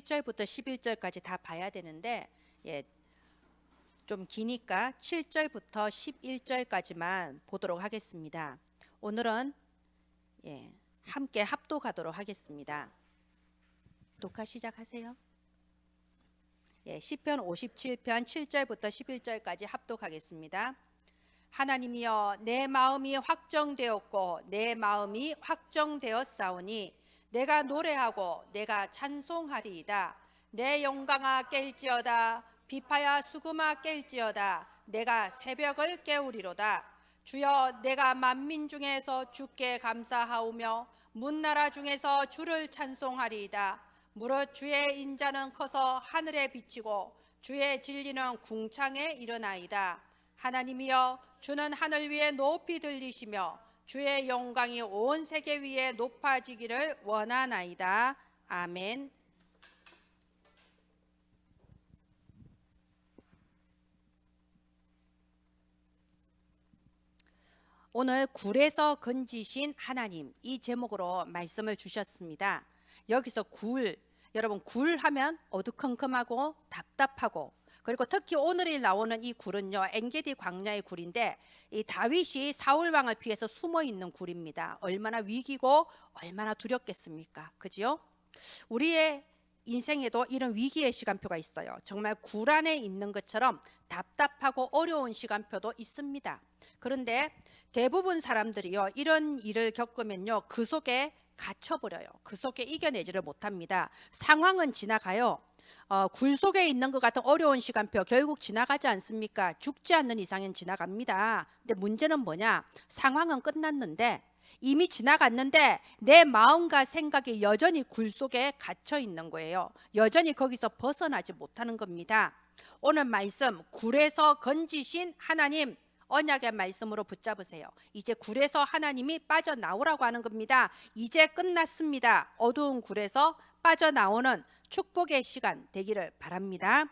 1절부터 11절까지 다 봐야 되는데 좀 기니까 7절부터 11절까지만 보도록 하겠습니다. 오늘은 함께 합독하도록 하겠습니다. 독화 시작하세요. 시편 57편 7절부터 11절까지 합독하겠습니다. 하나님이여, 내 마음이 확정되었고 내 마음이 확정되었사오니 내가 노래하고 내가 찬송하리이다. 내 영광아 깰지어다. 비파야 수금아 깰지어다. 내가 새벽을 깨우리로다. 주여, 내가 만민 중에서 주께 감사하오며 문나라 중에서 주를 찬송하리이다. 무릇 주의 인자는 커서 하늘에 비치고 주의 진리는 궁창에 일어나이다. 하나님이여, 주는 하늘 위에 높이 들리시며 주의 영광이 온 세계 위에 높아지기를 원하나이다. 아멘. 오늘 굴에서 건지신 하나님, 이 제목으로 말씀을 주셨습니다. 여기서 여러분 굴 하면 어두컴컴하고 답답하고, 그리고 특히 오늘이 나오는 이 굴은요, 엔게디 광야의 굴인데 이 다윗이 사울 왕을 피해서 숨어 있는 굴입니다. 얼마나 위기고 얼마나 두렵겠습니까? 그죠? 우리의 인생에도 이런 위기의 시간표가 있어요. 정말 굴 안에 있는 것처럼 답답하고 어려운 시간표도 있습니다. 그런데 대부분 사람들이요, 이런 일을 겪으면요, 그 속에 갇혀버려요. 그 속에 이겨내지를 못합니다. 상황은 지나가요. 굴 속에 있는 것 같은 어려운 시간표 결국 지나가지 않습니까? 죽지 않는 이상은 지나갑니다. 근데 문제는 뭐냐? 상황은 끝났는데, 이미 지나갔는데 내 마음과 생각이 여전히 굴 속에 갇혀 있는 거예요. 여전히 거기서 벗어나지 못하는 겁니다. 오늘 말씀, 굴에서 건지신 하나님, 언약의 말씀으로 붙잡으세요. 이제 굴에서 하나님이 빠져나오라고 하는 겁니다. 이제 끝났습니다. 어두운 굴에서 빠져나오는 축복의 시간 되기를 바랍니다.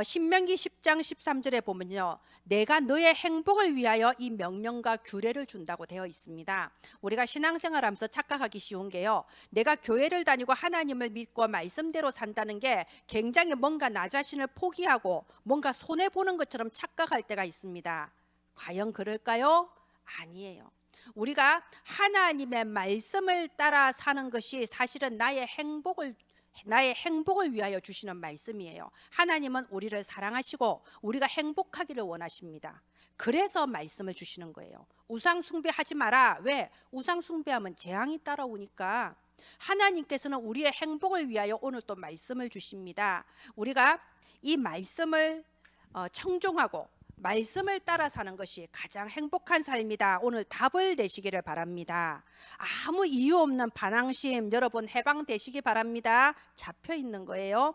신명기 10장 13절에 보면요, 내가 너의 행복을 위하여 이 명령과 규례를 준다고 되어 있습니다. 우리가 신앙생활하면서 착각하기 쉬운 게요, 내가 교회를 다니고 하나님을 믿고 말씀대로 산다는 게 굉장히 뭔가 나 자신을 포기하고 뭔가 손해보는 것처럼 착각할 때가 있습니다. 과연 그럴까요? 아니에요. 우리가 하나님의 말씀을 따라 사는 것이 사실은 나의 행복을 위하여 주시는 말씀이에요. 하나님은 우리를 사랑하시고 우리가 행복하기를 원하십니다. 그래서 말씀을 주시는 거예요. 우상 숭배하지 마라. 왜? 우상 숭배하면 재앙이 따라오니까. 하나님께서는 우리의 행복을 위하여 오늘 또 말씀을 주십니다. 우리가 이 말씀을 청종하고 말씀을 따라 사는 것이 가장 행복한 삶이다. 오늘 답을 내시기를 바랍니다. 아무 이유 없는 반항심, 여러분 해방되시기 바랍니다. 잡혀 있는 거예요.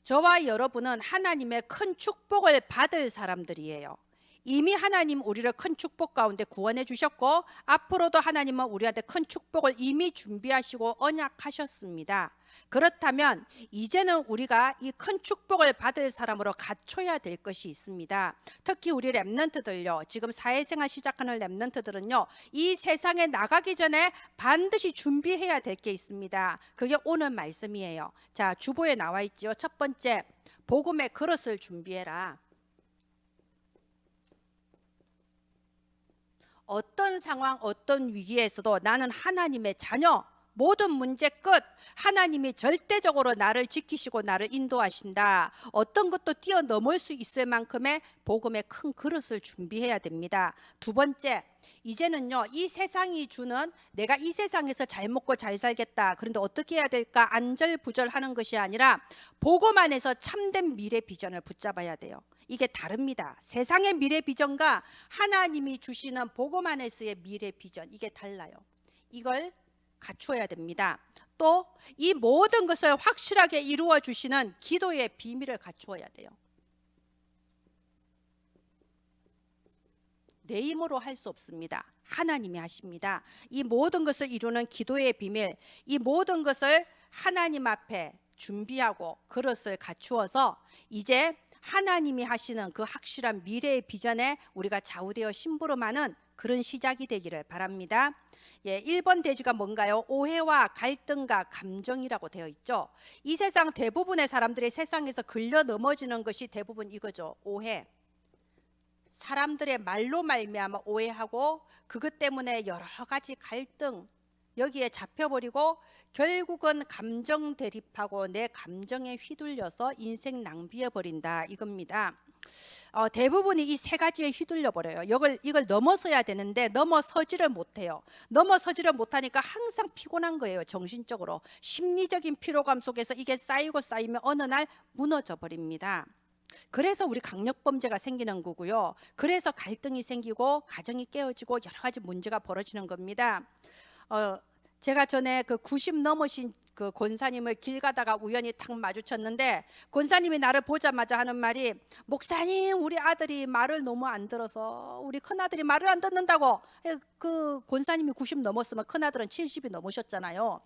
저와 여러분은 하나님의 큰 축복을 받을 사람들이에요. 이미 하나님 우리를 큰 축복 가운데 구원해 주셨고, 앞으로도 하나님은 우리한테 큰 축복을 이미 준비하시고 언약하셨습니다. 그렇다면 이제는 우리가 이 큰 축복을 받을 사람으로 갖춰야 될 것이 있습니다. 특히 우리 렘넌트들요, 지금 사회생활 시작하는 렘넌트들은요, 이 세상에 나가기 전에 반드시 준비해야 될 게 있습니다. 그게 오늘 말씀이에요. 자, 주보에 나와 있죠. 첫 번째, 복음의 그릇을 준비해라. 어떤 상황, 어떤 위기에서도 나는 하나님의 자녀, 모든 문제 끝, 하나님이 절대적으로 나를 지키시고 나를 인도하신다. 어떤 것도 뛰어넘을 수 있을 만큼의 복음의 큰 그릇을 준비해야 됩니다. 두 번째, 이제는요, 이 세상이 주는, 내가 이 세상에서 잘 먹고 잘 살겠다, 그런데 어떻게 해야 될까 안절부절하는 것이 아니라 복음 안에서 참된 미래 비전을 붙잡아야 돼요. 이게 다릅니다. 세상의 미래 비전과 하나님이 주시는 복음 안에서의 미래 비전, 이게 달라요. 이걸 갖추어야 됩니다. 또 이 모든 것을 확실하게 이루어 주시는 기도의 비밀을 갖추어야 돼요. 내 힘으로 할 수 없습니다. 하나님이 하십니다. 이 모든 것을 이루는 기도의 비밀, 이 모든 것을 하나님 앞에 준비하고 그릇을 갖추어서 이제 하나님이 하시는 그 확실한 미래의 비전에 우리가 좌우되어 심부름하는 그런 시작이 되기를 바랍니다. 예, 1번 대지가 뭔가요? 오해와 갈등과 감정이라고 되어 있죠. 이 세상 대부분의 사람들이 세상에서 걸려 넘어지는 것이 대부분 이거죠. 오해. 사람들의 말로 말미암아 오해하고 그것 때문에 여러 가지 갈등 여기에 잡혀버리고 결국은 감정 대립하고 내 감정에 휘둘려서 인생 낭비해 버린다 이겁니다. 대부분이 이 세 가지에 휘둘려 버려요. 이걸 넘어서야 되는데 넘어서지를 못해요. 넘어서지를 못하니까 항상 피곤한 거예요. 정신적으로 심리적인 피로감 속에서 이게 쌓이고 쌓이면 어느 날 무너져 버립니다. 그래서 우리 강력범죄가 생기는 거고요. 그래서 갈등이 생기고 가정이 깨어지고 여러 가지 문제가 벌어지는 겁니다. 제가 전에 그 90 넘으신 그 권사님을 길 가다가 우연히 탁 마주쳤는데 권사님이 나를 보자마자 하는 말이 목사님 우리 아들이 말을 너무 안 들어서 우리 큰아들이 말을 안 듣는다고. 그 권사님이 90 넘었으면 큰아들은 70이 넘으셨잖아요.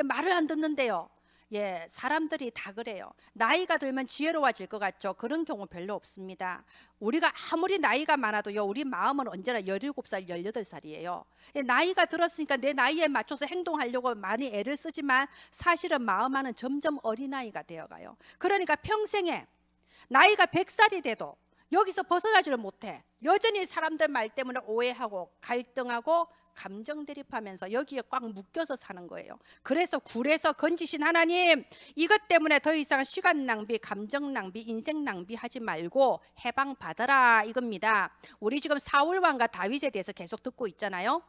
말을 안 듣는데요. 예, 사람들이 다 그래요. 나이가 들면 지혜로워질 것 같죠? 그런 경우 별로 없습니다. 우리가 아무리 나이가 많아도요, 우리 마음은 언제나 17살, 18살이에요. 나이가 들었으니까 내 나이에 맞춰서 행동하려고 많이 애를 쓰지만 사실은 마음 안은 점점 어린아이가 되어가요. 그러니까 평생에 나이가 100살이 돼도 여기서 벗어나지를 못해. 여전히 사람들 말 때문에 오해하고 갈등하고 감정 대립하면서 여기에 꽉 묶여서 사는 거예요. 그래서 굴에서 건지신 하나님, 이것 때문에 더 이상 시간 낭비, 감정 낭비, 인생 낭비하지 말고 해방 받아라 이겁니다. 우리 지금 사울 왕과 다윗에 대해서 계속 듣고 있잖아요.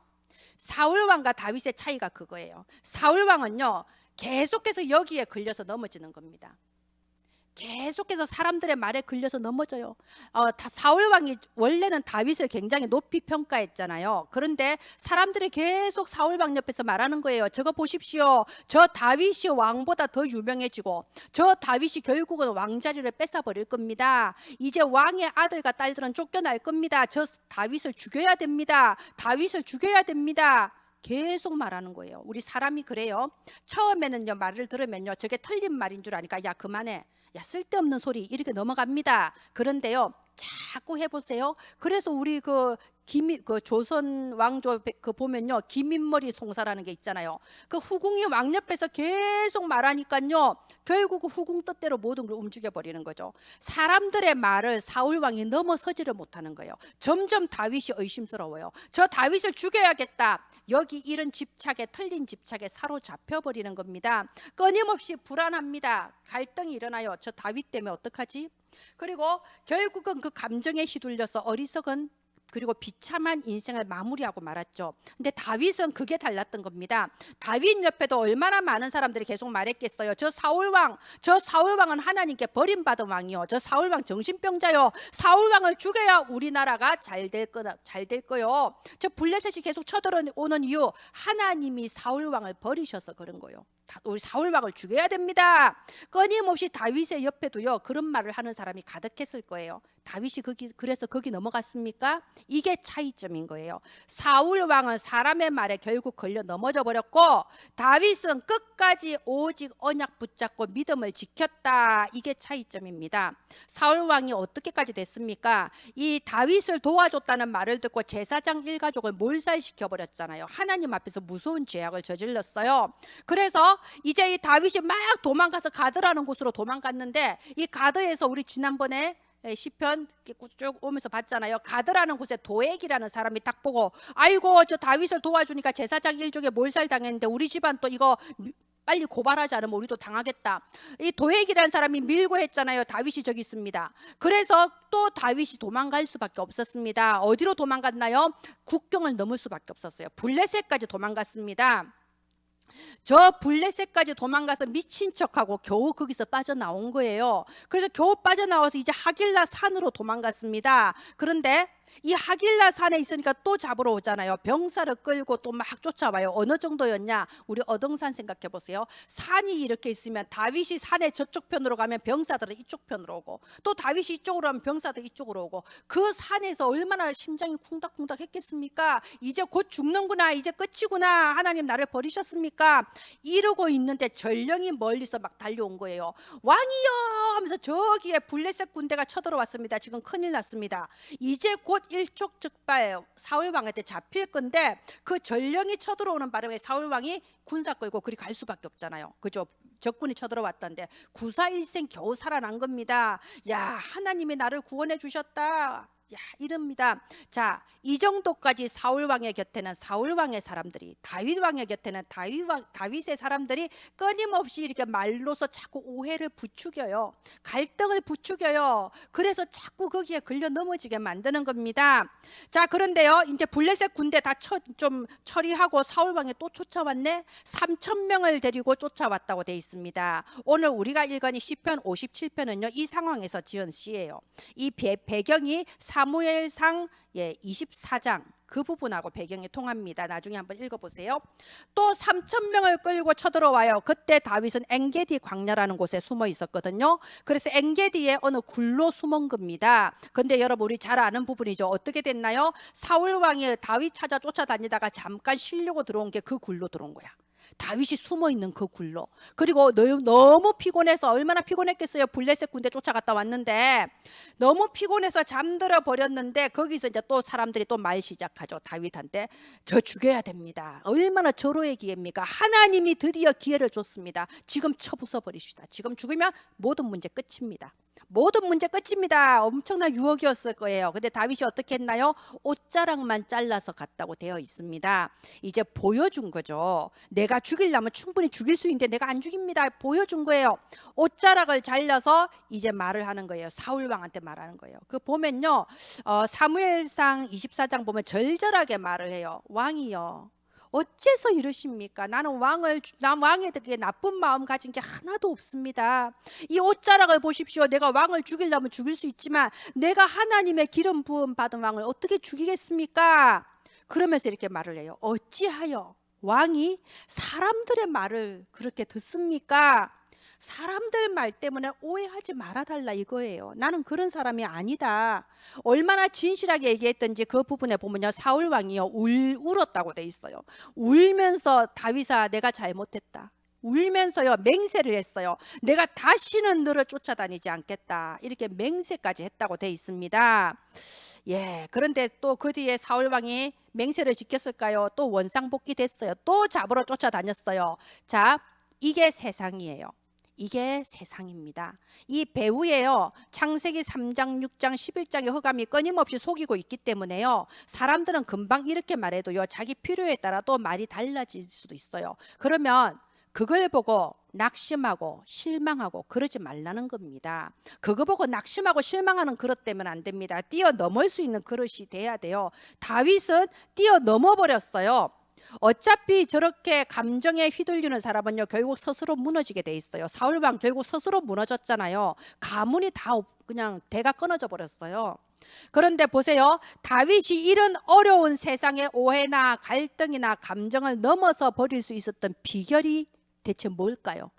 사울 왕과 다윗의 차이가 그거예요. 사울 왕은요, 계속해서 여기에 걸려서 넘어지는 겁니다. 계속해서 사람들의 말에 걸려서 넘어져요. 사울 왕이 원래는 다윗을 굉장히 높이 평가했잖아요. 그런데 사람들이 계속 사울 왕 옆에서 말하는 거예요. 저거 보십시오. 저 다윗이 왕보다 더 유명해지고 저 다윗이 결국은 왕자리를 뺏어버릴 겁니다. 이제 왕의 아들과 딸들은 쫓겨날 겁니다. 저 다윗을 죽여야 됩니다. 다윗을 죽여야 됩니다. 계속 말하는 거예요. 우리 사람이 그래요. 처음에는요, 말을 들으면요, 저게 틀린 말인 줄 아니까 야 그만해, 야 쓸데없는 소리 이렇게 넘어갑니다. 그런데요, 자꾸 해보세요. 그래서 우리 그 조선 왕조 그 보면요, 기민머리 송사라는 게 있잖아요. 그 후궁이 왕 옆에서 계속 말하니까요, 결국 후궁 뜻대로 모든 걸 움직여 버리는 거죠. 사람들의 말을 사울 왕이 넘어서지를 못하는 거예요. 점점 다윗이 의심스러워요. 저 다윗을 죽여야겠다. 여기 이런 집착에, 틀린 집착에 사로잡혀 버리는 겁니다. 끊임없이 불안합니다. 갈등이 일어나요. 저 다윗 때문에 어떡하지? 그리고 결국은 그 감정에 휘둘려서 어리석은 그리고 비참한 인생을 마무리하고 말았죠. 근데 다윗은 그게 달랐던 겁니다. 다윗 옆에도 얼마나 많은 사람들이 계속 말했겠어요. 저 사울왕은 하나님께 버림받은 왕이요. 저 사울왕 정신병자요. 사울왕을 죽여야 우리나라가 잘 될 거요. 저 블레셋이 계속 쳐들어오는 이유, 하나님이 사울왕을 버리셔서 그런 거예요. 우리 사울왕을 죽여야 됩니다. 끊임없이 다윗의 옆에도요, 그런 말을 하는 사람이 가득했을 거예요. 다윗이 그래서 거기 넘어갔습니까? 이게 차이점인 거예요. 사울왕은 사람의 말에 결국 걸려 넘어져 버렸고, 다윗은 끝까지 오직 언약 붙잡고 믿음을 지켰다. 이게 차이점입니다. 사울왕이 어떻게까지 됐습니까? 이 다윗을 도와줬다는 말을 듣고 제사장 일가족을 몰살시켜 버렸잖아요. 하나님 앞에서 무서운 죄악을 저질렀어요. 그래서 이제 이 다윗이 막 도망가서 가드라는 곳으로 도망갔는데, 이 가드에서 우리 지난번에 시편 쭉 오면서 봤잖아요. 가드라는 곳에 도액이라는 사람이 딱 보고, 아이고 저 다윗을 도와주니까 제사장 일족에 몰살당했는데 우리 집안 또 이거 빨리 고발하지 않으면 우리도 당하겠다. 이 도액이라는 사람이 밀고 했잖아요. 다윗이 저기 있습니다. 그래서 또 다윗이 도망갈 수밖에 없었습니다. 어디로 도망갔나요? 국경을 넘을 수밖에 없었어요. 블레셋까지 도망갔습니다. 저 블레셋까지 도망가서 미친 척하고 겨우 거기서 빠져나온 거예요. 그래서 겨우 빠져나와서 이제 하길라 산으로 도망갔습니다. 그런데 이 하길라 산에 있으니까 또 잡으러 오잖아요. 병사를 끌고 또 막 쫓아와요. 어느 정도였냐? 우리 어등산 생각해 보세요. 산이 이렇게 있으면 다윗이 산의 저쪽 편으로 가면 병사들은 이쪽 편으로 오고, 또 다윗이 이쪽으로 가면 병사들 이쪽으로 오고, 그 산에서 얼마나 심장이 쿵닥쿵닥 했겠습니까? 이제 곧 죽는구나, 이제 끝이구나, 하나님 나를 버리셨습니까? 이러고 있는데 전령이 멀리서 막 달려온 거예요. 왕이여 하면서 저기에 블레셋 군대가 쳐들어왔습니다. 지금 큰일 났습니다. 이제 곧 곧 일촉즉발 사울 왕한테 잡힐 건데 그 전령이 쳐들어오는 바람에 사울 왕이 군사 끌고 그리 갈 수밖에 없잖아요. 그죠? 적군이 쳐들어왔던데 구사일생 겨우 살아난 겁니다. 야, 하나님이 나를 구원해 주셨다. 야, 이럽니다. 자, 이 정도까지 사울 왕의 곁에는 사울 왕의 사람들이, 다윗 왕의 곁에는 다윗의 사람들이 끊임없이 이렇게 말로서 자꾸 오해를 부추겨요. 갈등을 부추겨요. 그래서 자꾸 거기에 걸려 넘어지게 만드는 겁니다. 자, 그런데요, 이제 블레셋 군대 다 좀 처리하고 사울 왕이 또 쫓아왔네. 3,000명을 데리고 쫓아왔다고 돼 있습니다. 오늘 우리가 읽은 이 시편 57편은요, 이 상황에서 지은 시예요. 이 배경이 사무엘상 24장 그 부분하고 배경이 통합니다. 나중에 한번 읽어보세요. 또 3,000명을 끌고 쳐들어와요. 그때 다윗은 엔게디 광야라는 곳에 숨어 있었거든요. 그래서 엔게디의 어느 굴로 숨은 겁니다. 근데 여러분, 우리 잘 아는 부분이죠. 어떻게 됐나요? 사울 왕이 다윗 찾아 쫓아다니다가 잠깐 쉬려고 들어온 게 그 굴로 들어온 거야. 다윗이 숨어 있는 그 굴로. 그리고 너무 피곤해서, 얼마나 피곤했겠어요. 블레셋 군대 쫓아갔다 왔는데 너무 피곤해서 잠들어 버렸는데 거기서 이제 또 사람들이 또 말 시작하죠. 다윗한테 저 죽여야 됩니다. 얼마나 절호의 기회입니까? 하나님이 드디어 기회를 줬습니다. 지금 쳐부숴 버리십시다. 지금 죽으면 모든 문제 끝입니다. 모든 문제 끝입니다. 엄청난 유혹이었을 거예요. 근데 다윗이 어떻게 했나요? 옷자락만 잘라서 갔다고 되어 있습니다. 이제 보여준 거죠. 내가 죽이려면 충분히 죽일 수 있는데 내가 안 죽입니다. 보여준 거예요. 옷자락을 잘라서 이제 말을 하는 거예요. 사울 왕한테 말하는 거예요. 그 보면요, 사무엘상 24장 보면 절절하게 말을 해요. 왕이요, 어째서 이러십니까? 나는 왕에게 나쁜 마음 가진 게 하나도 없습니다. 이 옷자락을 보십시오. 내가 왕을 죽이려면 죽일 수 있지만 내가 하나님의 기름 부음 받은 왕을 어떻게 죽이겠습니까? 그러면서 이렇게 말을 해요. 어찌하여 왕이 사람들의 말을 그렇게 듣습니까? 사람들 말 때문에 오해하지 말아달라 이거예요. 나는 그런 사람이 아니다. 얼마나 진실하게 얘기했던지 그 부분에 보면요, 사울 왕이요 울었다고 돼 있어요. 울면서 다윗아, 내가 잘못했다. 울면서요 맹세를 했어요. 내가 다시는 너를 쫓아다니지 않겠다. 이렇게 맹세까지 했다고 돼 있습니다. 예, 그런데 또 그 뒤에 사울 왕이 맹세를 지켰을까요? 또 원상복귀 됐어요. 또 잡으러 쫓아다녔어요. 자, 이게 세상이에요. 이게 세상입니다. 이 배후에요, 창세기 3장, 6장, 11장의 흑암이 끊임없이 속이고 있기 때문에요, 사람들은 금방 이렇게 말해도요, 자기 필요에 따라 또 말이 달라질 수도 있어요. 그러면 그걸 보고 낙심하고 실망하고 그러지 말라는 겁니다. 그거 보고 낙심하고 실망하는 그릇 되면 안 됩니다. 뛰어넘을 수 있는 그릇이 돼야 돼요. 다윗은 뛰어넘어 버렸어요. 어차피 저렇게 감정에 휘둘리는 사람은요 결국 스스로 무너지게 돼 있어요. 사울왕 결국 스스로 무너졌잖아요. 가문이 다 그냥 대가 끊어져 버렸어요. 그런데 보세요, 다윗이 이런 어려운 세상의 오해나 갈등이나 감정을 넘어서 버릴 수 있었던 비결이 대체 뭘까요?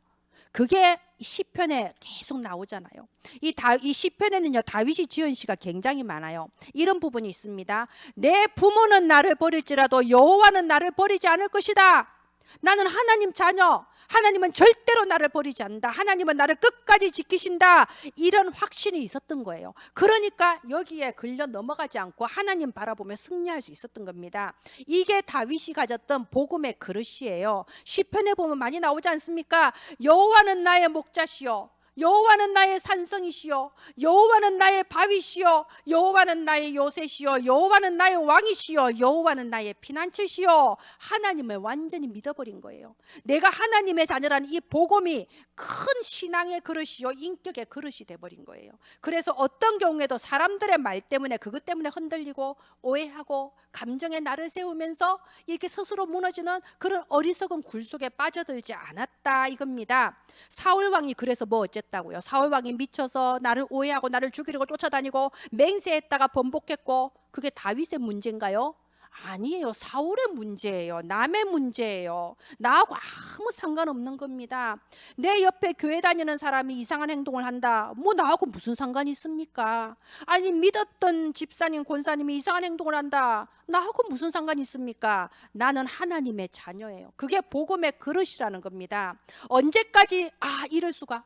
그게 시편에 계속 나오잖아요. 이 시편에는요 다윗이 지은 시가 굉장히 많아요. 이런 부분이 있습니다. 내 부모는 나를 버릴지라도 여호와는 나를 버리지 않을 것이다. 나는 하나님 자녀, 하나님은 절대로 나를 버리지 않는다. 하나님은 나를 끝까지 지키신다. 이런 확신이 있었던 거예요. 그러니까 여기에 걸려 넘어가지 않고 하나님 바라보며 승리할 수 있었던 겁니다. 이게 다윗이 가졌던 복음의 그릇이에요. 시편에 보면 많이 나오지 않습니까? 여호와는 나의 목자시요, 여호와는 나의 산성이시요, 여호와는 나의 바위시요, 여호와는 나의 요새시요, 여호와는 나의 왕이시요, 여호와는 나의 피난처시요. 하나님을 완전히 믿어버린 거예요. 내가 하나님의 자녀라는 이 복음이 큰 신앙의 그릇이요 인격의 그릇이 돼버린 거예요. 그래서 어떤 경우에도 사람들의 말 때문에, 그것 때문에 흔들리고 오해하고 감정에 나를 세우면서 이렇게 스스로 무너지는 그런 어리석은 굴 속에 빠져들지 않았다 이겁니다. 사울왕이 그래서 뭐 어쨌다고요? 사울왕이 미쳐서 나를 오해하고 나를 죽이려고 쫓아다니고 맹세했다가 번복했고, 그게 다윗의 문제인가요? 아니에요. 사울의 문제예요. 남의 문제예요. 나하고 아무 상관없는 겁니다. 내 옆에 교회 다니는 사람이 이상한 행동을 한다, 뭐 나하고 무슨 상관이 있습니까? 아니 믿었던 집사님, 권사님이 이상한 행동을 한다, 나하고 무슨 상관이 있습니까? 나는 하나님의 자녀예요. 그게 복음의 그릇이라는 겁니다. 언제까지 이럴 수가,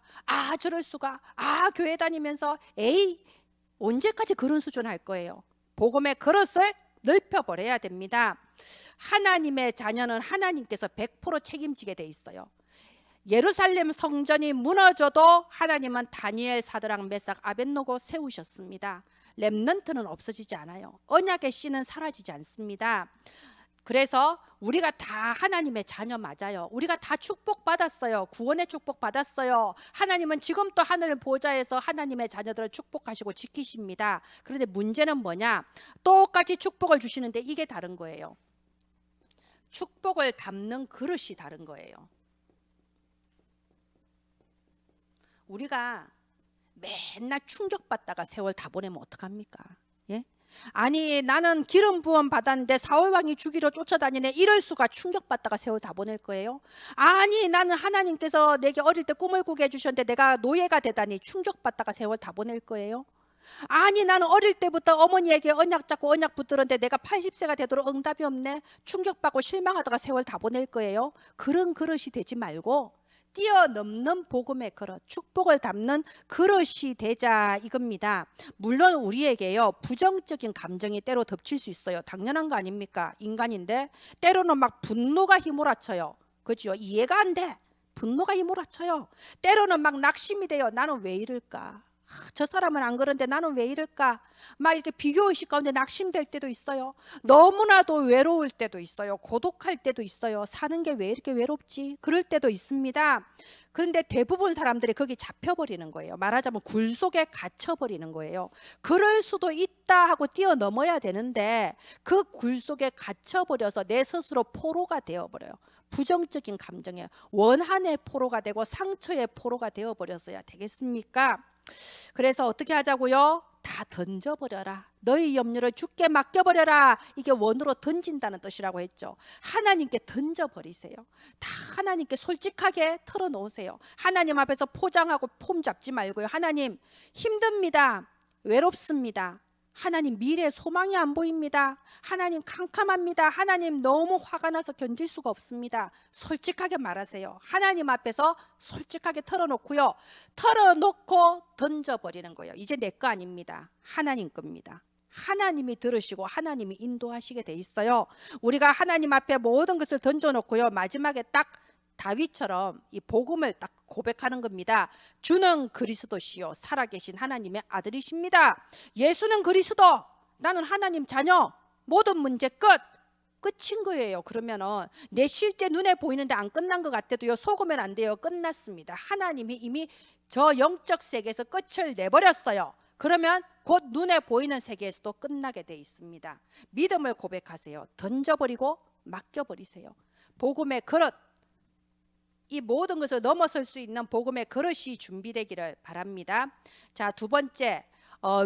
저럴 수가, 교회 다니면서 언제까지 그런 수준 할 거예요? 복음의 그릇을 넓혀버려야 됩니다. 하나님의 자녀는 하나님께서 100% 책임지게 돼 있어요. 예루살렘 성전이 무너져도 하나님은 다니엘, 사드락, 메삭, 아벳노고 세우셨습니다. 렘넌트는 없어지지 않아요. 언약의 씨는 사라지지 않습니다. 그래서 우리가 다 하나님의 자녀 맞아요. 우리가 다 축복받았어요. 구원의 축복받았어요. 하나님은 지금 또 하늘 보좌에서 하나님의 자녀들을 축복하시고 지키십니다. 그런데 문제는 뭐냐? 똑같이 축복을 주시는데 이게 다른 거예요. 축복을 담는 그릇이 다른 거예요. 우리가 맨날 충격받다가 세월 다 보내면 어떡합니까? 예? 아니 나는 기름 부음 받았는데 사울왕이 죽이러 쫓아다니네, 이럴 수가. 충격받다가 세월 다 보낼 거예요? 아니 나는 하나님께서 내게 어릴 때 꿈을 꾸게 해주셨는데 내가 노예가 되다니, 충격받다가 세월 다 보낼 거예요? 아니 나는 어릴 때부터 어머니에게 언약 잡고 언약 붙들었는데 내가 80세가 되도록 응답이 없네, 충격받고 실망하다가 세월 다 보낼 거예요? 그런 그릇이 되지 말고 뛰어넘는 복음의 그릇, 축복을 담는 그릇이 되자 이겁니다. 물론 우리에게요 부정적인 감정이 때로 덮칠 수 있어요. 당연한 거 아닙니까? 인간인데 때로는 막 분노가 휘몰아쳐요. 그죠? 이해가 안 돼. 분노가 휘몰아쳐요. 때로는 막 낙심이 돼요. 나는 왜 이럴까? 저 사람은 안 그런데 나는 왜 이럴까? 막 이렇게 비교의식 가운데 낙심될 때도 있어요. 너무나도 외로울 때도 있어요. 고독할 때도 있어요. 사는 게 왜 이렇게 외롭지? 그럴 때도 있습니다. 그런데 대부분 사람들이 거기 잡혀버리는 거예요. 말하자면 굴 속에 갇혀버리는 거예요. 그럴 수도 있다 하고 뛰어넘어야 되는데 그 굴 속에 갇혀버려서 내 스스로 포로가 되어버려요. 부정적인 감정에 원한의 포로가 되고 상처의 포로가 되어버렸어야 되겠습니까? 그래서 어떻게 하자고요? 다 던져버려라. 너희 염려를 주께 맡겨버려라. 이게 원으로 던진다는 뜻이라고 했죠. 하나님께 던져버리세요. 다 하나님께 솔직하게 털어놓으세요. 하나님 앞에서 포장하고 폼 잡지 말고요. 하나님 힘듭니다. 외롭습니다. 하나님 미래 소망이 안 보입니다. 하나님 캄캄합니다. 하나님 너무 화가 나서 견딜 수가 없습니다. 솔직하게 말하세요. 하나님 앞에서 솔직하게 털어놓고요. 털어놓고 던져버리는 거예요. 이제 내 거 아닙니다. 하나님 겁니다. 하나님이 들으시고 하나님이 인도하시게 돼 있어요. 우리가 하나님 앞에 모든 것을 던져놓고요. 마지막에 딱 다윗처럼 이 복음을 딱 고백하는 겁니다. 주는 그리스도시요 살아계신 하나님의 아들이십니다. 예수는 그리스도, 나는 하나님 자녀. 모든 문제 끝인 거예요. 그러면은 내 실제 눈에 보이는데 안 끝난 것 같아도요 속으면 안 돼요. 끝났습니다. 하나님이 이미 저 영적 세계에서 끝을 내버렸어요. 그러면 곧 눈에 보이는 세계에서도 끝나게 돼 있습니다. 믿음을 고백하세요. 던져버리고 맡겨버리세요. 복음의 그릇, 이 모든 것을 넘어설 수 있는 복음의 그릇이 준비되기를 바랍니다. 자, 두 번째,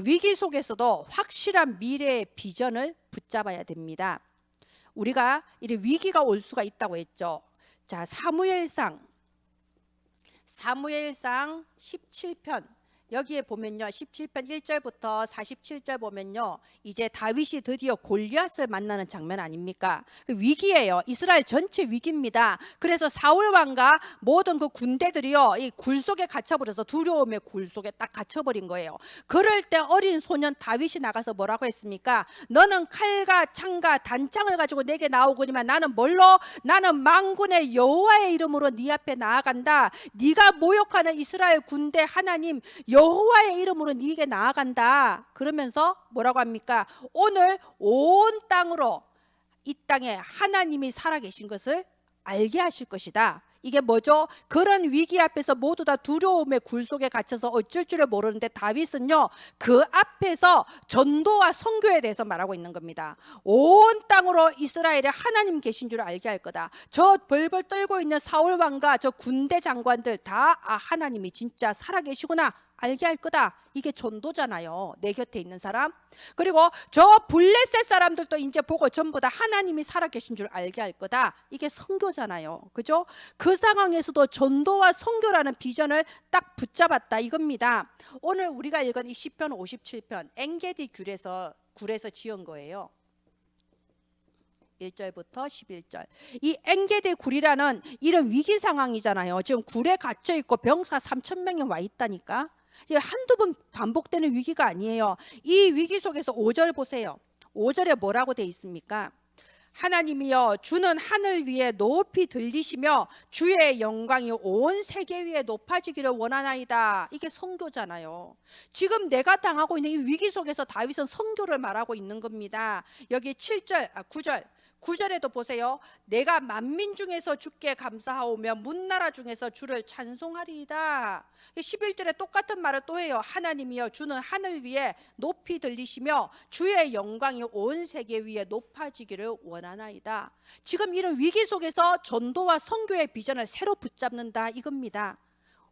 위기 속에서도 확실한 미래의 비전을 붙잡아야 됩니다. 우리가 이 위기가 올 수가 있다고 했죠. 자, 사무엘상 17편 여기에 보면요 17편 1절부터 47절 보면요 이제 다윗이 드디어 골리앗을 만나는 장면 아닙니까? 그 위기예요. 이스라엘 전체 위기입니다. 그래서 사울 왕과 모든 그 군대들이요 이 굴 속에 갇혀버려서 두려움의 굴 속에 딱 갇혀버린 거예요. 그럴 때 어린 소년 다윗이 나가서 뭐라고 했습니까? 너는 칼과 창과 단창을 가지고 내게 나오거니만 나는 뭘로? 나는 만군의 여호와의 이름으로 네 앞에 나아간다. 네가 모욕하는 이스라엘 군대 하나님 여호와의 이름으로 네게 나아간다. 그러면서 뭐라고 합니까? 오늘 온 땅으로 이 땅에 하나님이 살아계신 것을 알게 하실 것이다. 이게 뭐죠? 그런 위기 앞에서 모두 다 두려움의 굴 속에 갇혀서 어쩔 줄을 모르는데 다윗은요 그 앞에서 전도와 선교에 대해서 말하고 있는 겁니다. 온 땅으로 이스라엘에 하나님 계신 줄 알게 할 거다. 저 벌벌 떨고 있는 사울 왕과 저 군대 장관들 다 하나님이 진짜 살아계시구나 알게 할 거다. 이게 전도잖아요. 내 곁에 있는 사람. 그리고 저 블레셋 사람들도 이제 보고 전부 다 하나님이 살아계신 줄 알게 할 거다. 이게 선교잖아요. 그죠? 그 상황에서도 전도와 선교라는 비전을 딱 붙잡았다 이겁니다. 오늘 우리가 읽은 이 시편 57편 엔게디 굴에서 지은 거예요. 1절부터 11절. 이 엔게디 굴이라는 이런 위기 상황이잖아요. 지금 굴에 갇혀 있고 병사 3,000명이 와 있다니까. 이게 한두 번 반복되는 위기가 아니에요. 이 위기 속에서 5절 보세요. 5절에 뭐라고 돼 있습니까? 하나님이여 주는 하늘 위에 높이 들리시며 주의 영광이 온 세계 위에 높아지기를 원하나이다. 이게 선교잖아요. 지금 내가 당하고 있는 이 위기 속에서 다윗은 선교를 말하고 있는 겁니다. 여기 9절에도 보세요. 내가 만민 중에서 주께 감사하오며 문나라 중에서 주를 찬송하리이다. 11절에 똑같은 말을 또 해요. 하나님이여 주는 하늘 위에 높이 들리시며 주의 영광이 온 세계 위에 높아지기를 원하나이다. 지금 이런 위기 속에서 전도와 선교의 비전을 새로 붙잡는다 이겁니다.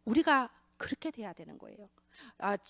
우리가 그렇게 돼야 되는 거예요.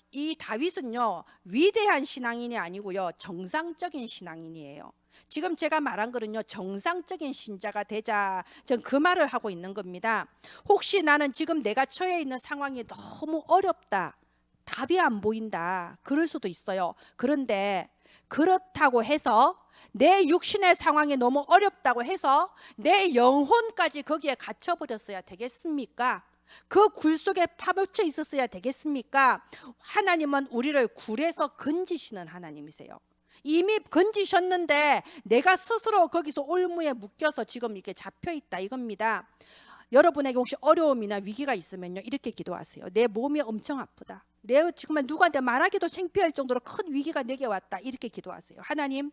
이 다윗은요 위대한 신앙인이 아니고요 정상적인 신앙인이에요. 지금 제가 말한 거는요 정상적인 신자가 되자, 전 그 말을 하고 있는 겁니다. 혹시 나는 지금 내가 처해 있는 상황이 너무 어렵다, 답이 안 보인다, 그럴 수도 있어요. 그런데 그렇다고 해서 내 육신의 상황이 너무 어렵다고 해서 내 영혼까지 거기에 갇혀버렸어야 되겠습니까? 그 굴 속에 파묻혀 있었어야 되겠습니까? 하나님은 우리를 굴에서 건지시는 하나님이세요. 이미 건지셨는데 내가 스스로 거기서 올무에 묶여서 지금 이렇게 잡혀있다 이겁니다. 여러분에게 혹시 어려움이나 위기가 있으면요 이렇게 기도하세요. 내 몸이 엄청 아프다, 내 정말 누구한테 말하기도 창피할 정도로 큰 위기가 내게 왔다, 이렇게 기도하세요. 하나님,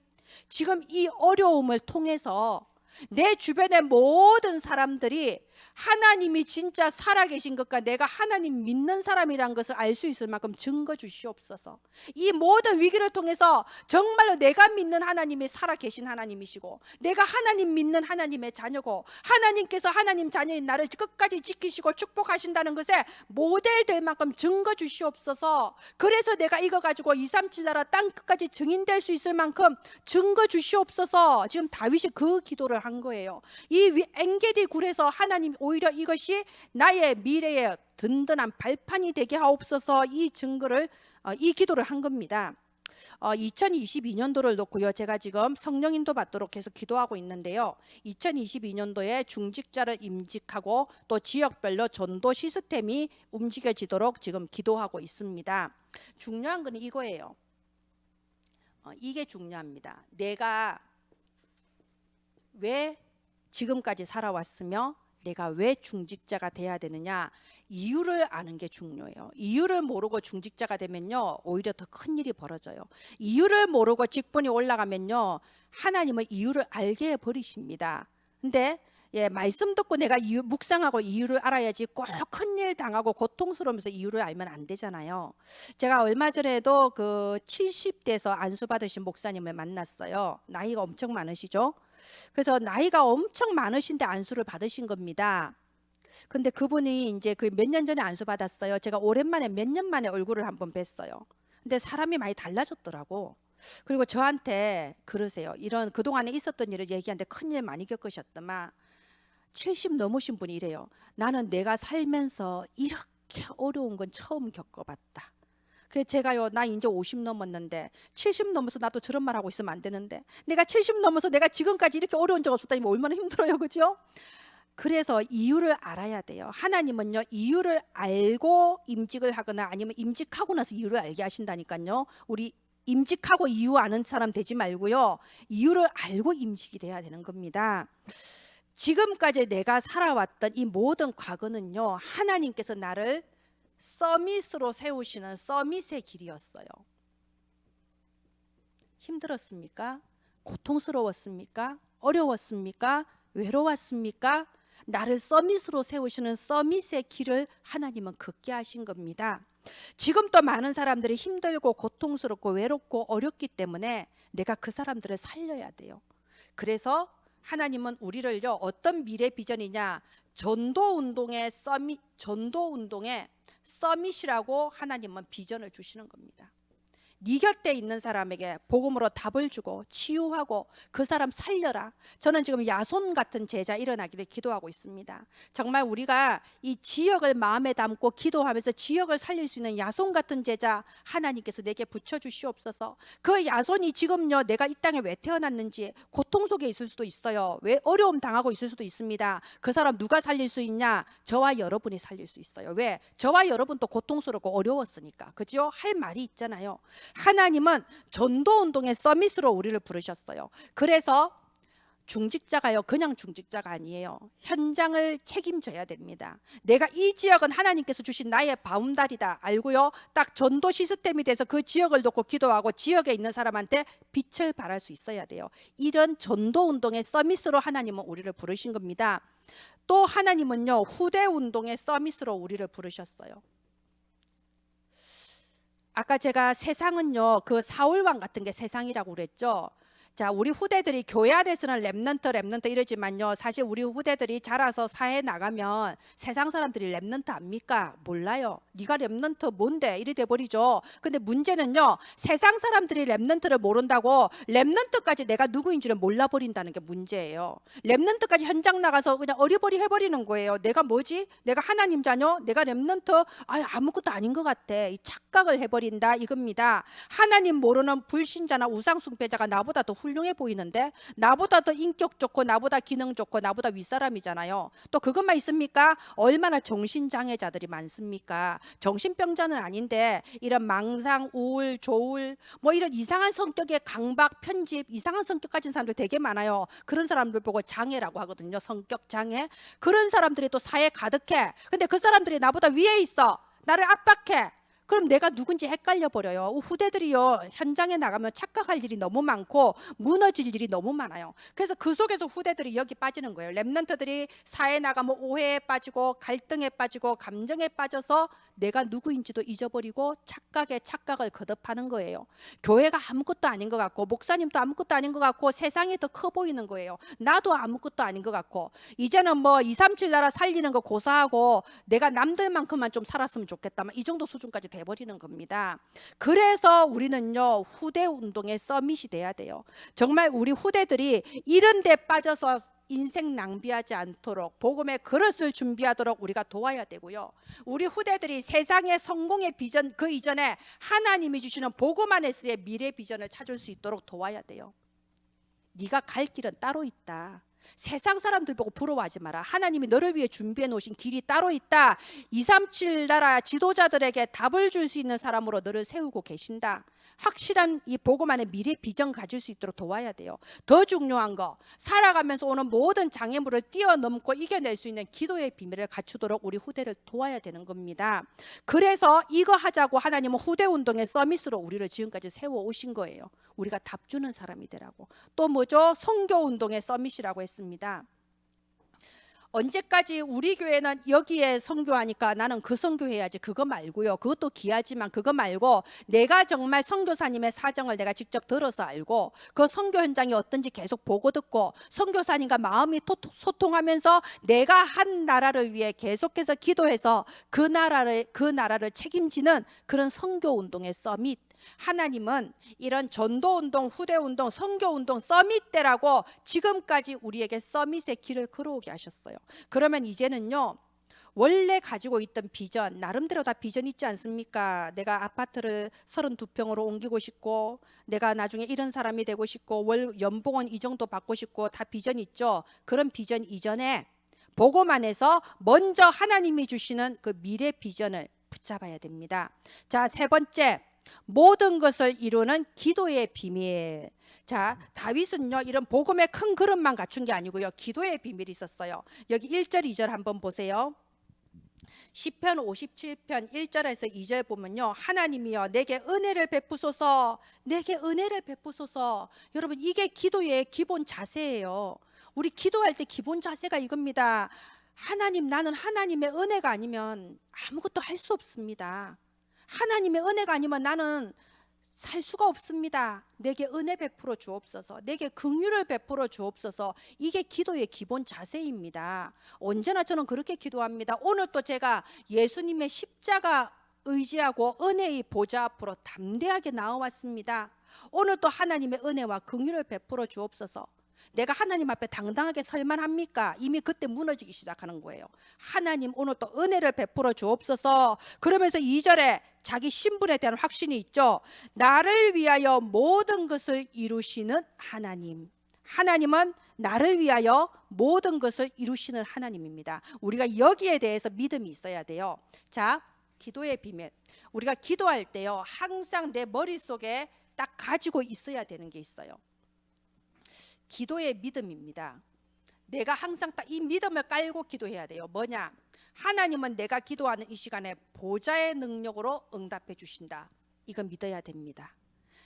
지금 이 어려움을 통해서 내 주변의 모든 사람들이 하나님이 진짜 살아계신 것과 내가 하나님 믿는 사람이란 것을 알 수 있을 만큼 증거 주시옵소서. 이 모든 위기를 통해서 정말로 내가 믿는 하나님이 살아계신 하나님이시고 내가 하나님 믿는 하나님의 자녀고 하나님께서 하나님 자녀인 나를 끝까지 지키시고 축복하신다는 것에 모델 될 만큼 증거 주시옵소서. 그래서 내가 이거 가지고 237 나라 땅 끝까지 증인될 수 있을 만큼 증거 주시옵소서. 지금 다윗이 그 기도를 한 거예요. 이 엔게디 굴에서 하나님 오히려 이것이 나의 미래의 든든한 발판이 되게 하옵소서, 이 증거를 이 기도를 한 겁니다. 2022년도를 놓고요 제가 지금 성령인도 받도록 해서 기도하고 있는데요, 2022년도에 중직자를 임직하고 또 지역별로 전도 시스템이 움직여지도록 지금 기도하고 있습니다. 중요한 건 이거예요. 이게 중요합니다. 내가 왜 지금까지 살아왔으며 내가 왜 중직자가 돼야 되느냐, 이유를 아는 게 중요해요. 이유를 모르고 중직자가 되면요 오히려 더 큰 일이 벌어져요. 이유를 모르고 직분이 올라가면요 하나님은 이유를 알게 해버리십니다. 근데 말씀 듣고 내가 묵상하고 이유를 알아야지 꼭 큰일 당하고 고통스러우면서 이유를 알면 안 되잖아요. 제가 얼마 전에도 그 70대에서 안수 받으신 목사님을 만났어요. 나이가 엄청 많으시죠. 그래서 나이가 엄청 많으신데 안수를 받으신 겁니다. 근데 그분이 이제 그 몇 년 전에 안수 받았어요. 제가 오랜만에 몇 년 만에 얼굴을 한번 뵀어요. 근데 사람이 많이 달라졌더라고. 그리고 저한테 그러세요. 이런 그동안에 있었던 일을 얘기하는데 큰일 많이 겪으셨더만 70 넘으신 분이 이래요. 나는 내가 살면서 이렇게 어려운 건 처음 겪어봤다. 그래서 제가요 나 이제 50 넘었는데 70 넘어서 나도 저런 말 하고 있으면 안 되는데 내가 70 넘어서 내가 지금까지 이렇게 어려운 적 없었다니 얼마나 힘들어요, 그죠? 그래서 이유를 알아야 돼요. 하나님은요 이유를 알고 임직을 하거나 아니면 임직하고 나서 이유를 알게 하신다니까요. 우리 임직하고 이유 아는 사람 되지 말고요 이유를 알고 임직이 돼야 되는 겁니다. 지금까지 내가 살아왔던 이 모든 과거는요 하나님께서 나를 서밋으로 세우시는 서밋의 길이었어요. 힘들었습니까? 고통스러웠습니까? 어려웠습니까? 외로웠습니까? 나를 서밋으로 세우시는 서밋의 길을 하나님은 걷게 하신 겁니다. 지금 또 많은 사람들이 힘들고 고통스럽고 외롭고 어렵기 때문에 내가 그 사람들을 살려야 돼요. 그래서 하나님은 우리를요 어떤 미래 비전이냐, 전도 운동의 서밋이라고 하나님은 비전을 주시는 겁니다. 네 곁에 있는 사람에게 복음으로 답을 주고 치유하고 그 사람 살려라. 저는 지금 야손 같은 제자 일어나기를 기도하고 있습니다. 정말 우리가 이 지역을 마음에 담고 기도하면서 지역을 살릴 수 있는 야손 같은 제자 하나님께서 내게 붙여주시옵소서. 그 야손이 지금요 내가 이 땅에 왜 태어났는지 고통 속에 있을 수도 있어요. 왜 어려움 당하고 있을 수도 있습니다. 그 사람 누가 살릴 수 있냐? 저와 여러분이 살릴 수 있어요. 왜? 저와 여러분도 고통스럽고 어려웠으니까. 그죠? 할 말이 있잖아요. 하나님은 전도운동의 서밋으로 우리를 부르셨어요. 그래서 중직자가요 그냥 중직자가 아니에요. 현장을 책임져야 됩니다. 내가 이 지역은 하나님께서 주신 나의 바운다리다 알고요, 딱 전도 시스템이 돼서 그 지역을 놓고 기도하고 지역에 있는 사람한테 빛을 발할 수 있어야 돼요. 이런 전도운동의 서밋으로 하나님은 우리를 부르신 겁니다. 또 하나님은요 후대운동의 서밋으로 우리를 부르셨어요. 아까 제가 세상은요 그 사울왕 같은 게 세상이라고 그랬죠. 자, 우리 후대들이 교회 안에서는 랩넌트 이러지만요 사실 우리 후대들이 자라서 사회에 나가면 세상 사람들이 랩넌트 압니까? 몰라요. 네가 랩넌트 뭔데? 이래 돼버리죠. 근데 문제는요 세상 사람들이 랩넌트를 모른다고 랩넌트까지 내가 누구인지를 몰라버린다는 게 문제예요. 랩넌트까지 현장 나가서 그냥 어리버리 해버리는 거예요. 내가 뭐지? 내가 하나님 자녀? 내가 랩넌트? 아무것도 아닌 것 같아. 이 착각을 해버린다 이겁니다. 하나님 모르는 불신자나 우상숭배자가 나보다 더 훌륭해 보이는데, 나보다 더 인격 좋고 나보다 기능 좋고 나보다 윗사람이잖아요. 또 그것만 있습니까? 얼마나 정신장애자들이 많습니까? 정신병자는 아닌데 이런 망상, 우울, 조울 뭐 이런 이상한 성격의 강박, 편집, 이상한 성격 가진 사람들 되게 많아요. 그런 사람들 보고 장애라고 하거든요. 성격 장애. 그런 사람들이 또 사회에 가득해. 근데 그 사람들이 나보다 위에 있어. 나를 압박해. 그럼 내가 누군지 헷갈려 버려요. 후대들이요 현장에 나가면 착각할 일이 너무 많고 무너질 일이 너무 많아요. 그래서 그 속에서 후대들이 여기 빠지는 거예요. 랩런트들이 사회에 나가면 오해에 빠지고 갈등에 빠지고 감정에 빠져서 내가 누구인지도 잊어버리고 착각에 착각을 거듭하는 거예요. 교회가 아무것도 아닌 것 같고 목사님도 아무것도 아닌 것 같고 세상이 더 커 보이는 거예요. 나도 아무것도 아닌 것 같고 이제는 뭐 237 나라 살리는 거 고사하고 내가 남들만큼만 좀 살았으면 좋겠다만 이 정도 수준까지 돼버리는 겁니다. 그래서 우리는요 후대 운동의 서밋이 돼야 돼요. 정말 우리 후대들이 이런 데 빠져서 인생 낭비하지 않도록 복음의 그릇을 준비하도록 우리가 도와야 되고요. 우리 후대들이 세상의 성공의 비전 그 이전에 하나님이 주시는 복음 안에서의 미래 비전을 찾을 수 있도록 도와야 돼요. 네가 갈 길은 따로 있다. 세상 사람들 보고 부러워하지 마라. 하나님이 너를 위해 준비해 놓으신 길이 따로 있다. 237 나라 지도자들에게 답을 줄 수 있는 사람으로 너를 세우고 계신다. 확실한 이 복음 안에 미래 비전 가질 수 있도록 도와야 돼요. 더 중요한 거, 살아가면서 오는 모든 장애물을 뛰어넘고 이겨낼 수 있는 기도의 비밀을 갖추도록 우리 후대를 도와야 되는 겁니다. 그래서 이거 하자고 하나님은 후대 운동의 서밋으로 우리를 지금까지 세워 오신 거예요. 우리가 답 주는 사람이 되라고. 또 뭐죠? 선교 운동의 서밋이라고 했습니다. 언제까지 우리 교회는 여기에 선교하니까 나는 그 선교해야지 그거 말고요. 그것도 귀하지만 그거 말고 내가 정말 선교사님의 사정을 내가 직접 들어서 알고 그 선교 현장이 어떤지 계속 보고 듣고 선교사님과 마음이 소통하면서 내가 한 나라를 위해 계속해서 기도해서 그 나라를 책임지는 그런 선교 운동의 서밋. 하나님은 이런 전도운동, 후대운동, 선교운동 서밋 때라고 지금까지 우리에게 서밋의 길을 걸어오게 하셨어요. 그러면 이제는요 원래 가지고 있던 비전, 나름대로 다 비전 있지 않습니까? 내가 아파트를 32평으로 옮기고 싶고 내가 나중에 이런 사람이 되고 싶고 월 연봉은 이 정도 받고 싶고 다 비전 있죠. 그런 비전 이전에 복음 안에서 먼저 하나님이 주시는 그 미래 비전을 붙잡아야 됩니다. 자, 세 번째, 모든 것을 이루는 기도의 비밀. 자, 다윗은요 이런 복음의 큰 그릇만 갖춘 게 아니고요 기도의 비밀이 있었어요. 여기 1절 2절 한번 보세요. 시편 57편 1절에서 2절 보면요 하나님이여 내게 은혜를 베푸소서, 내게 은혜를 베푸소서. 여러분 이게 기도의 기본 자세예요. 우리 기도할 때 기본 자세가 이겁니다. 하나님, 나는 하나님의 은혜가 아니면 아무것도 할 수 없습니다. 하나님의 은혜가 아니면 나는 살 수가 없습니다. 내게 은혜 베풀어 주옵소서, 내게 긍휼을 베풀어 주옵소서. 이게 기도의 기본 자세입니다. 언제나 저는 그렇게 기도합니다. 오늘 또 제가 예수님의 십자가 의지하고 은혜의 보좌 앞으로 담대하게 나아왔습니다. 오늘도 하나님의 은혜와 긍휼을 베풀어 주옵소서. 내가 하나님 앞에 당당하게 설만합니까? 이미 그때 무너지기 시작하는 거예요. 하나님 오늘 또 은혜를 베풀어 주옵소서. 그러면서 2절에 자기 신분에 대한 확신이 있죠. 나를 위하여 모든 것을 이루시는 하나님. 하나님은 나를 위하여 모든 것을 이루시는 하나님입니다. 우리가 여기에 대해서 믿음이 있어야 돼요. 자, 기도의 비밀. 우리가 기도할 때요, 항상 내 머릿속에 딱 가지고 있어야 되는 게 있어요. 기도의 믿음입니다. 내가 항상 딱 이 믿음을 깔고 기도해야 돼요. 뭐냐? 하나님은 내가 기도하는 이 시간에 보좌의 능력으로 응답해 주신다. 이건 믿어야 됩니다.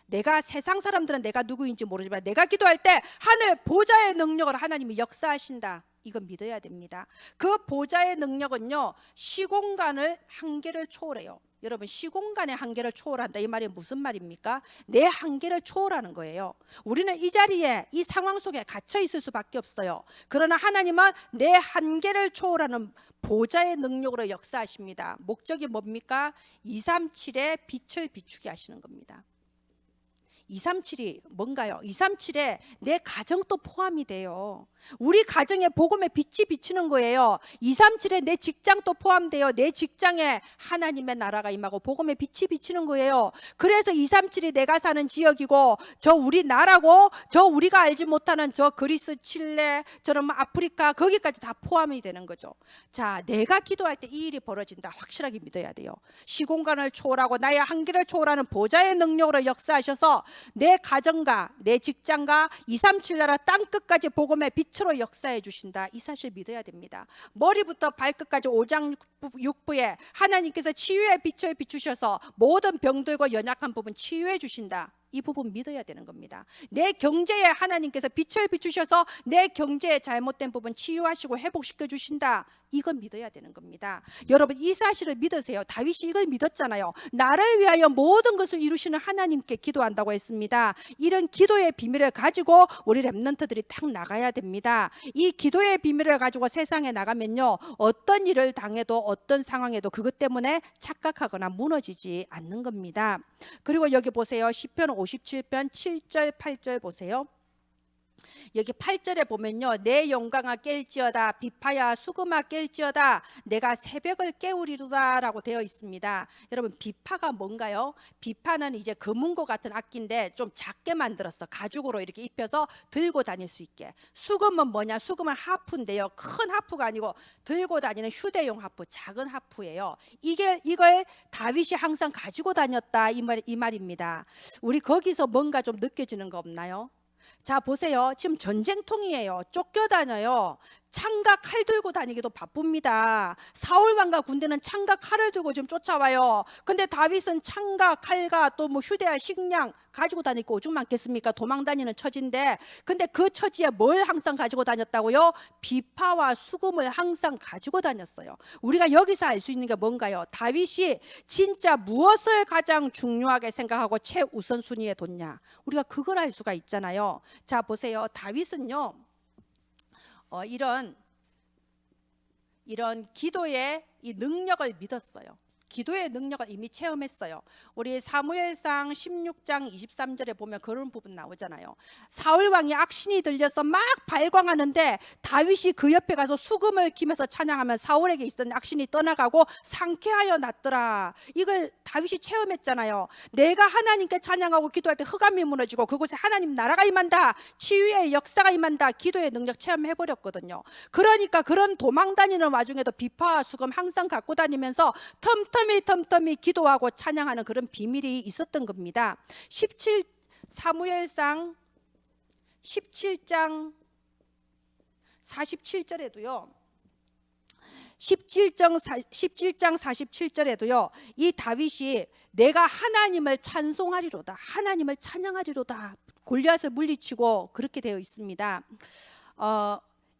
내가 세상 사람들은 내가 누구인지 모르지만 내가 기도할 때 하늘 보좌의 능력으로 하나님이 역사하신다. 이건 믿어야 됩니다. 그 보좌의 능력은요, 시공간을 한계를 초월해요. 여러분, 시공간의 한계를 초월한다, 이 말이 무슨 말입니까? 내 한계를 초월하는 거예요. 우리는 이 자리에, 이 상황 속에 갇혀 있을 수밖에 없어요. 그러나 하나님은 내 한계를 초월하는 보좌의 능력으로 역사하십니다. 목적이 뭡니까? 237의 빛을 비추게 하시는 겁니다. 237이 뭔가요? 237에 내 가정도 포함이 돼요. 우리 가정에 복음의 빛이 비치는 거예요. 237에 내 직장도 포함돼요. 내 직장에 하나님의 나라가 임하고 복음의 빛이 비치는 거예요. 그래서 237이 내가 사는 지역이고, 저 우리 나라고, 저 우리가 알지 못하는 저 그리스, 칠레, 저런 아프리카, 거기까지 다 포함이 되는 거죠. 자, 내가 기도할 때 이 일이 벌어진다, 확실하게 믿어야 돼요. 시공간을 초월하고 나의 한계를 초월하는 보좌의 능력으로 역사하셔서 내 가정과 내 직장과 237 나라 땅끝까지 복음의 빛으로 역사해 주신다. 이 사실 믿어야 됩니다. 머리부터 발끝까지 오장육부에 하나님께서 치유의 빛을 비추셔서 모든 병들고 연약한 부분 치유해 주신다. 이 부분 믿어야 되는 겁니다. 내 경제에 하나님께서 빛을 비추셔서 내 경제의 잘못된 부분 치유하시고 회복시켜 주신다. 이건 믿어야 되는 겁니다. 여러분, 이 사실을 믿으세요. 다윗이 이걸 믿었잖아요. 나를 위하여 모든 것을 이루시는 하나님께 기도한다고 했습니다. 이런 기도의 비밀을 가지고 우리 렘넌트들이 딱 나가야 됩니다. 이 기도의 비밀을 가지고 세상에 나가면요, 어떤 일을 당해도 어떤 상황에도 그것 때문에 착각하거나 무너지지 않는 겁니다. 그리고 여기 보세요. 시편 57편 7절 8절 보세요. 여기 8절에 보면요, 내 영광아 깰지어다, 비파야 수금아 깰지어다, 내가 새벽을 깨우리로다 라고 되어 있습니다. 여러분, 비파가 뭔가요? 비파는 이제 금은고 같은 악기인데 좀 작게 만들었어. 가죽으로 이렇게 입혀서 들고 다닐 수 있게. 수금은 뭐냐? 수금은 하프인데요, 큰 하프가 아니고 들고 다니는 휴대용 하프, 작은 하프예요. 이걸 다윗이 항상 가지고 다녔다, 이 말입니다. 우리 거기서 뭔가 좀 느껴지는 거 없나요? 자, 보세요. 지금 전쟁통이에요. 쫓겨다녀요. 창과 칼 들고 다니기도 바쁩니다. 사울 왕과 군대는 창과 칼을 들고 지금 쫓아와요. 근데 다윗은 창과 칼과 또 뭐 휴대할 식량 가지고 다니고 오죽 많겠습니까? 도망 다니는 처지인데, 근데 그 처지에 뭘 항상 가지고 다녔다고요? 비파와 수금을 항상 가지고 다녔어요. 우리가 여기서 알 수 있는 게 뭔가요? 다윗이 진짜 무엇을 가장 중요하게 생각하고 최우선순위에 뒀냐? 우리가 그걸 알 수가 있잖아요. 자, 보세요. 다윗은요, 이런 기도의 이 능력을 믿었어요. 기도의 능력을 이미 체험했어요. 우리 사무엘상 16장 23절에 보면 그런 부분 나오잖아요. 사울 왕이 악신이 들려서 막 발광하는데 다윗이 그 옆에 가서 수금을 키면서 찬양하면 사울에게 있던 악신이 떠나가고 상쾌하여 났더라. 이걸 다윗이 체험했잖아요. 내가 하나님께 찬양하고 기도할 때 흑암이 무너지고 그곳에 하나님 나라가 임한다, 치유의 역사가 임한다, 기도의 능력 체험해버렸거든요. 그러니까 그런 도망 다니는 와중에도 비파와 수금 항상 갖고 다니면서 틈틈이 기도하고 찬양하는 그런 비밀이 있었던 겁니다. 사무엘상 17장 47절에도요, 17장 47절에도요, 이 다윗이 내가 하나님을 찬송하리로다, 하나님을 찬양하리로다, 골리앗을 물리치고 그렇게 되어 있습니다.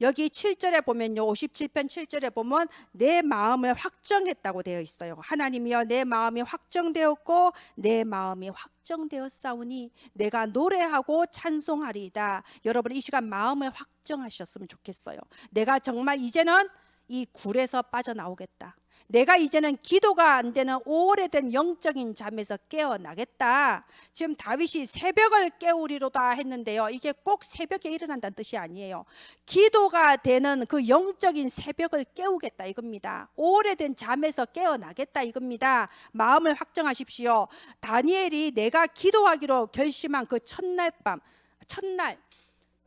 여기 7절에 보면요, 57편 7절에 보면 내 마음을 확정했다고 되어 있어요. 하나님이여, 내 마음이 확정되었고 내 마음이 확정되었사오니 내가 노래하고 찬송하리이다. 여러분, 이 시간 마음을 확정하셨으면 좋겠어요. 내가 정말 이제는 이 굴에서 빠져나오겠다. 내가 이제는 기도가 안 되는 오래된 영적인 잠에서 깨어나겠다. 지금 다윗이 새벽을 깨우리로다 했는데요, 이게 꼭 새벽에 일어난다는 뜻이 아니에요. 기도가 되는 그 영적인 새벽을 깨우겠다 이겁니다. 오래된 잠에서 깨어나겠다 이겁니다. 마음을 확정하십시오. 다니엘이 내가 기도하기로 결심한 그 첫날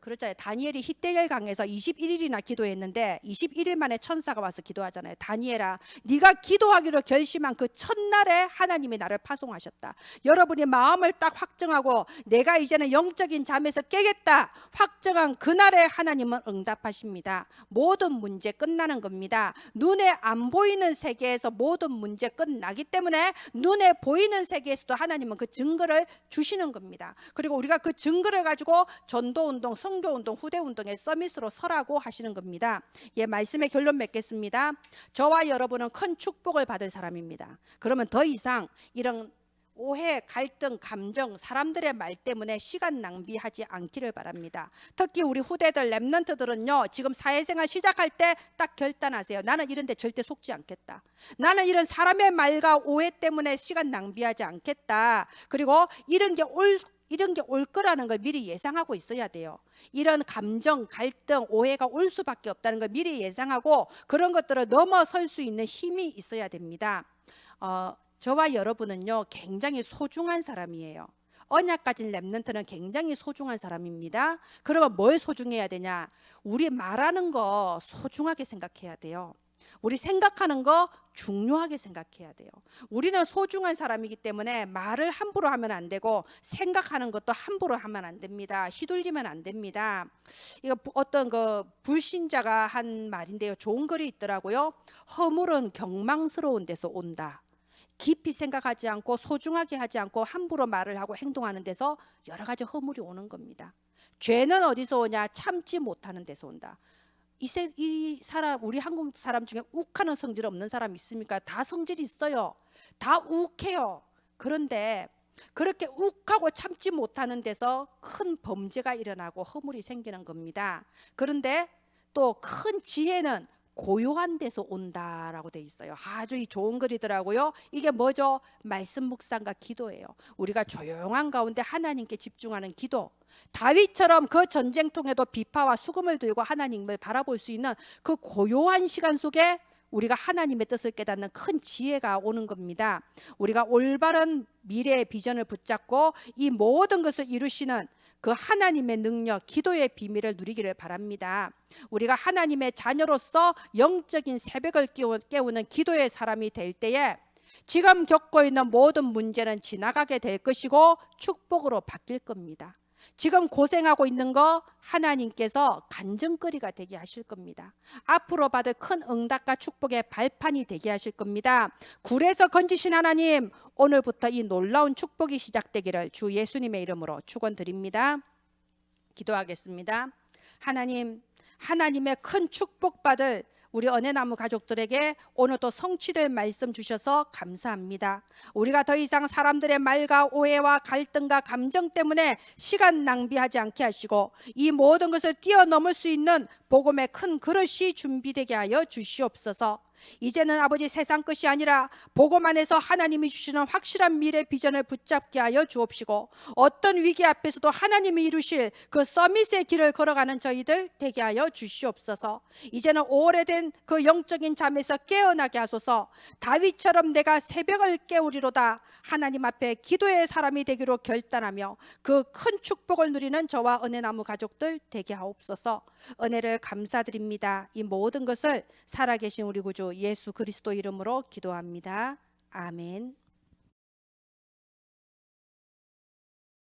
그렇잖아요. 다니엘이 히데겔 강에서 21일이나 기도했는데 21일 만에 천사가 와서 기도하잖아요. 다니엘아, 네가 기도하기로 결심한 그 첫날에 하나님이 나를 파송하셨다. 여러분이 마음을 딱 확정하고 내가 이제는 영적인 잠에서 깨겠다 확정한 그날에 하나님은 응답하십니다. 모든 문제 끝나는 겁니다. 눈에 안 보이는 세계에서 모든 문제 끝나기 때문에 눈에 보이는 세계에서도 하나님은 그 증거를 주시는 겁니다. 그리고 우리가 그 증거를 가지고 전도운동, 선교운동, 후대운동의 서밋으로 서라고 하시는 겁니다. 예, 말씀의 결론 맺겠습니다. 저와 여러분은 큰 축복을 받을 사람입니다. 그러면 더 이상 이런 오해, 갈등, 감정, 사람들의 말 때문에 시간 낭비하지 않기를 바랍니다. 특히 우리 후대들, 랩런트들은요, 지금 사회생활 시작할 때 딱 결단하세요. 나는 이런 데 절대 속지 않겠다. 나는 이런 사람의 말과 오해 때문에 시간 낭비하지 않겠다. 그리고 이런 게 올 거라는 걸 미리 예상하고 있어야 돼요. 이런 감정, 갈등, 오해가 올 수밖에 없다는 걸 미리 예상하고 그런 것들을 넘어설 수 있는 힘이 있어야 됩니다. 저와 여러분은요, 굉장히 소중한 사람이에요. 언약 가진 랩런트는 굉장히 소중한 사람입니다. 그러면 뭘 소중해야 되냐? 우리 말하는 거 소중하게 생각해야 돼요. 우리 생각하는 거 중요하게 생각해야 돼요. 우리는 소중한 사람이기 때문에 말을 함부로 하면 안 되고 생각하는 것도 함부로 하면 안 됩니다. 휘둘리면 안 됩니다. 이거 어떤 그 불신자가 한 말인데요, 좋은 글이 있더라고요. 허물은 경망스러운 데서 온다. 깊이 생각하지 않고 소중하게 하지 않고 함부로 말을 하고 행동하는 데서 여러 가지 허물이 오는 겁니다. 죄는 어디서 오냐? 참지 못하는 데서 온다. 이 사람, 우리 한국 사람 중에 욱하는 성질 없는 사람 있습니까? 다 성질이 있어요. 다 욱해요. 그런데 그렇게 욱하고 참지 못하는 데서 큰 범죄가 일어나고 허물이 생기는 겁니다. 그런데 또 큰 지혜는 고요한 데서 온다라고 돼 있어요. 아주 좋은 글이더라고요. 이게 뭐죠? 말씀 묵상과 기도예요. 우리가 조용한 가운데 하나님께 집중하는 기도. 다윗처럼 그 전쟁통에도 비파와 수금을 들고 하나님을 바라볼 수 있는 그 고요한 시간 속에 우리가 하나님의 뜻을 깨닫는 큰 지혜가 오는 겁니다. 우리가 올바른 미래의 비전을 붙잡고 이 모든 것을 이루시는 그 하나님의 능력, 기도의 비밀을 누리기를 바랍니다. 우리가 하나님의 자녀로서 영적인 새벽을 깨우는 기도의 사람이 될 때에 지금 겪고 있는 모든 문제는 지나가게 될 것이고 축복으로 바뀔 겁니다. 지금 고생하고 있는 거 하나님께서 간증거리가 되게 하실 겁니다. 앞으로 받을 큰 응답과 축복의 발판이 되게 하실 겁니다. 굴에서 건지신 하나님, 오늘부터 이 놀라운 축복이 시작되기를 주 예수님의 이름으로 축원드립니다. 기도하겠습니다. 하나님, 하나님의 큰 축복받을 우리 은혜나무 가족들에게 오늘도 성취될 말씀 주셔서 감사합니다. 우리가 더 이상 사람들의 말과 오해와 갈등과 감정 때문에 시간 낭비하지 않게 하시고 이 모든 것을 뛰어넘을 수 있는 복음의 큰 그릇이 준비되게 하여 주시옵소서. 이제는 아버지 세상 것이 아니라 복음 안에서 하나님이 주시는 확실한 미래 비전을 붙잡게 하여 주옵시고 어떤 위기 앞에서도 하나님이 이루실 그 서밋의 길을 걸어가는 저희들 되게 하여 주시옵소서. 이제는 오래된 그 영적인 잠에서 깨어나게 하소서. 다윗처럼 내가 새벽을 깨우리로다 하나님 앞에 기도의 사람이 되기로 결단하며 그 큰 축복을 누리는 저와 은혜나무 가족들 되게 하옵소서. 은혜를 감사드립니다. 이 모든 것을 살아계신 우리 구주 예수 그리스도 이름으로 기도합니다. 아멘.